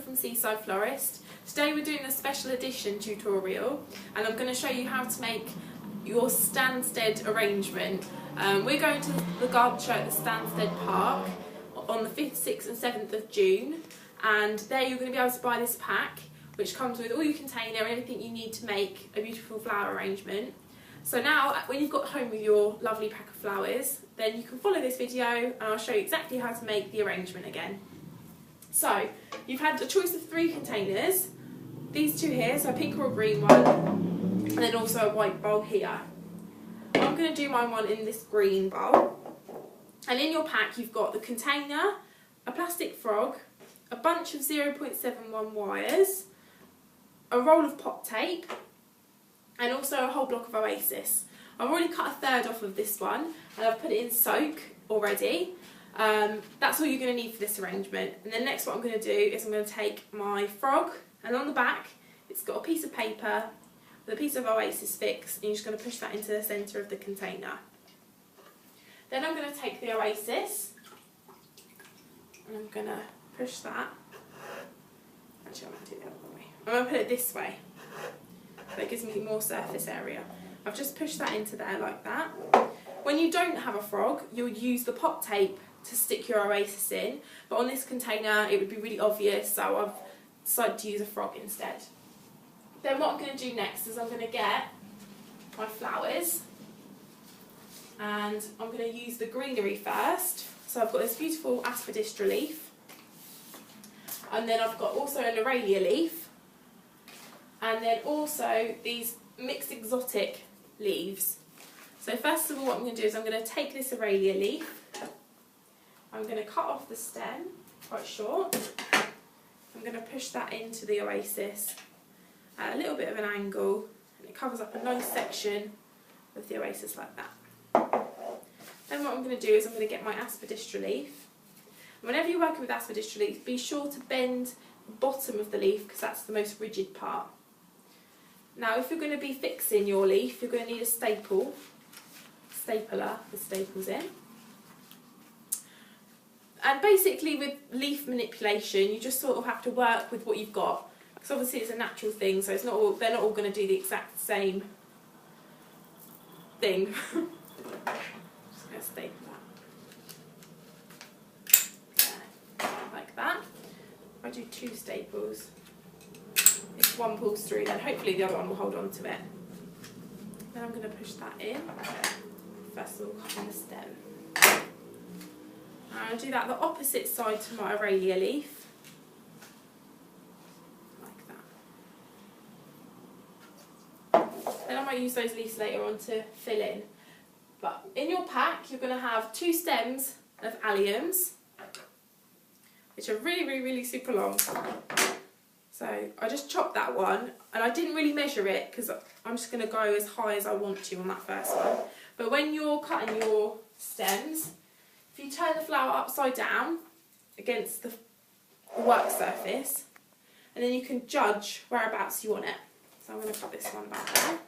from Seaside Florist. Today we're doing a special edition tutorial and I'm going to show you how to make your Stansted arrangement. We're going to the garden show at the Stansted Park on the 5th, 6th and 7th of June, and there you're going to be able to buy this pack which comes with all your container and everything you need to make a beautiful flower arrangement. So now when you've got home with your lovely pack of flowers, then you can follow this video and I'll show you exactly how to make the arrangement again. So you've had a choice of 3 containers, these 2 here, so a pink or a green one, and then also a white bowl here. I'm going to do my one in this green bowl. And in your pack you've got the container, a plastic frog, a bunch of 0.71 wires, a roll of pop tape, and also a whole block of Oasis. I've already cut a third off of this one and I've put it in soak already. That's all you're going to need for this arrangement. And then next what I'm going to do is I'm going to take my frog, and on the back it's got a piece of paper with a piece of Oasis fix, and you're just going to push that into the centre of the container. Then I'm going to take the Oasis and I'm going to push that. Actually, I'm going to do the other way. I'm going to put it this way, so it gives me more surface area. I've just pushed that into there like that. When you don't have a frog, you'll use the pop tape to stick your Oasis in, but on this container it would be really obvious, so I've decided to use a frog instead. Then what I'm going to do next is I'm going to get my flowers, and I'm going to use the greenery first. So I've got this beautiful aspidistra leaf, and then I've got also an Aralia leaf, and then also these mixed exotic leaves. So first of all what I'm going to do is I'm going to take this Aralia leaf, I'm going to cut off the stem quite short, I'm going to push that into the Oasis at a little bit of an angle, and it covers up a nice section of the Oasis like that. Then what I'm going to do is I'm going to get my aspidistra leaf. Whenever you're working with aspidistra leaf, be sure to bend the bottom of the leaf because that's the most rigid part. Now if you're going to be fixing your leaf, you're going to need a stapler with staples in. And basically with leaf manipulation you just sort of have to work with what you've got, because obviously it's a natural thing, so it's not all, they're not all going to do the exact same thing. Just going to staple that. There, like that. If I do 2 staples, if one pulls through, then hopefully the other one will hold on to it. Then I'm going to push that in. First of all, cut on the stem. And I'll do that the opposite side to my Aralia leaf. Like that. Then I might use those leaves later on to fill in. But in your pack you're going to have 2 stems of alliums, which are really super long. So I just chopped that one, and I didn't really measure it because I'm just going to go as high as I want to on that first one. But when you're cutting your stems, if you turn the flower upside down against the work surface, and then you can judge whereabouts you want it. So I'm going to cut this one back there.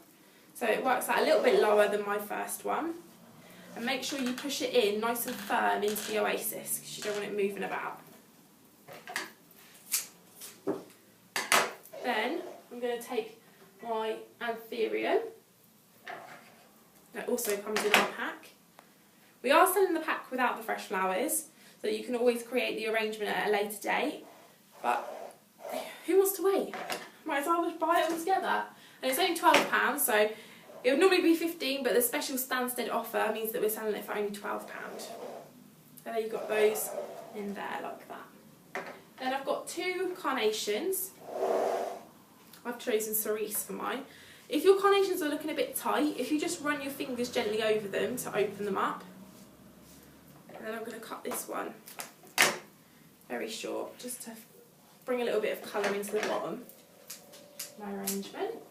So it works out a little bit lower than my first one. And make sure you push it in nice and firm into the Oasis because you don't want it moving about. Then I'm going to take my anthurium. That also comes in our pack. We are selling the pack without the fresh flowers, so you can always create the arrangement at a later date. But who wants to wait? Might as well just buy it all together. And it's only £12, so it would normally be £15, but the special Stansted offer means that we're selling it for only £12. So there you've got those in there like that. Then I've got 2 carnations. I've chosen cerise for mine. If your carnations are looking a bit tight, if you just run your fingers gently over them to open them up. And then I'm going to cut this one very short, just to bring a little bit of colour into the bottom of my arrangement.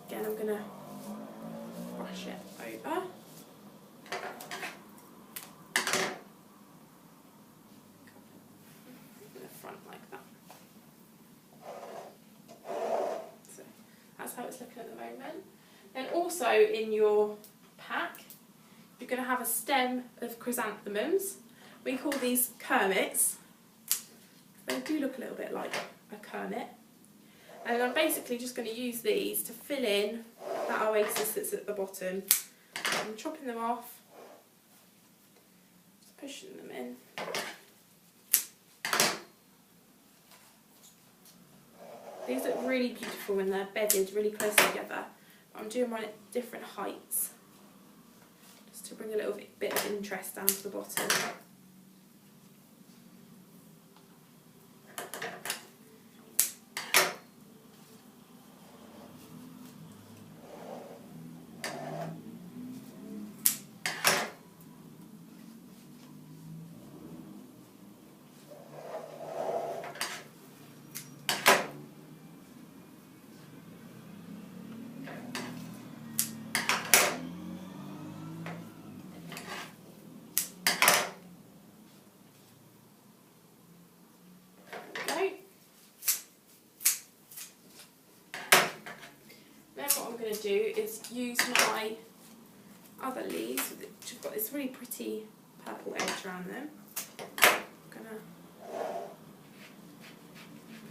Again, I'm going to brush it over. In the front like that. So that's how it's looking at the moment. Then also in your pack, you're going to have a stem of chrysanthemums. We call these kermits, They do look a little bit like a Kermit. And I'm basically just going to use these to fill in that oasis that's at the bottom. I'm chopping them off, just pushing them in. These look really beautiful when they're bedded really close together. I'm doing mine at different heights, just to bring a little bit of interest down to the bottom. Going to do is use my other leaves, which have got this really pretty purple edge around them. I'm going to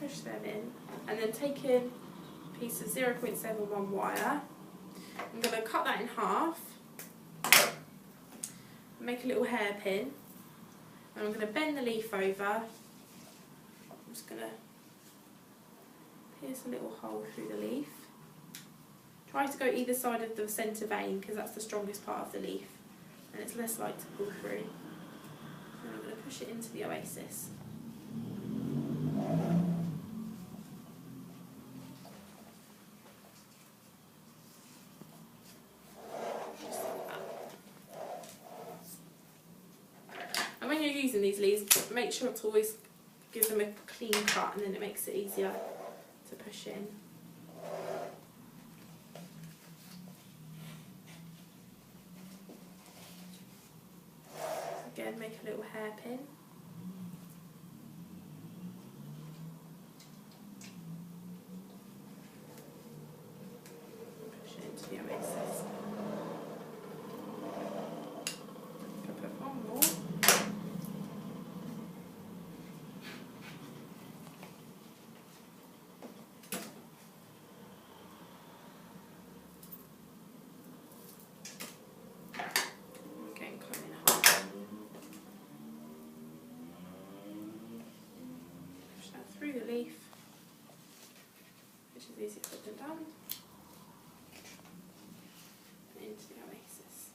push them in, and then take in a piece of 0.71 wire. I'm going to cut that in half, make a little hairpin, and I'm going to bend the leaf over. I'm just going to pierce a little hole through the leaf. Try to go either side of the centre vein because that's the strongest part of the leaf and it's less likely to pull through. And I'm going to push it into the oasis. And when you're using these leaves, make sure to always give them a clean cut, and then it makes it easier to push in. Again, make a little hairpin. Push it into the oasis. I'll put one more. Again, cut in half. Through the leaf, which is easier said than done, and into the oasis.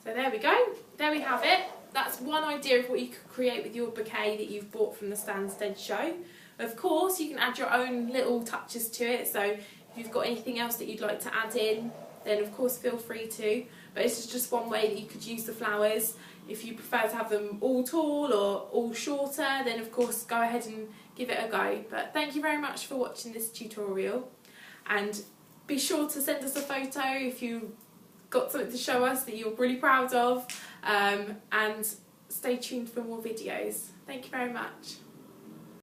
So there we go, there we have it. That's one idea of what you could create with your bouquet that you've bought from the Stansted show. Of course, you can add your own little touches to it, so if you've got anything else that you'd like to add in, then of course feel free to. But this is just one way that you could use the flowers. If you prefer to have them all tall or all shorter, then of course go ahead and give it a go. But thank you very much for watching this tutorial, and be sure to send us a photo if you got something to show us that you're really proud of, and stay tuned for more videos. Thank you very much.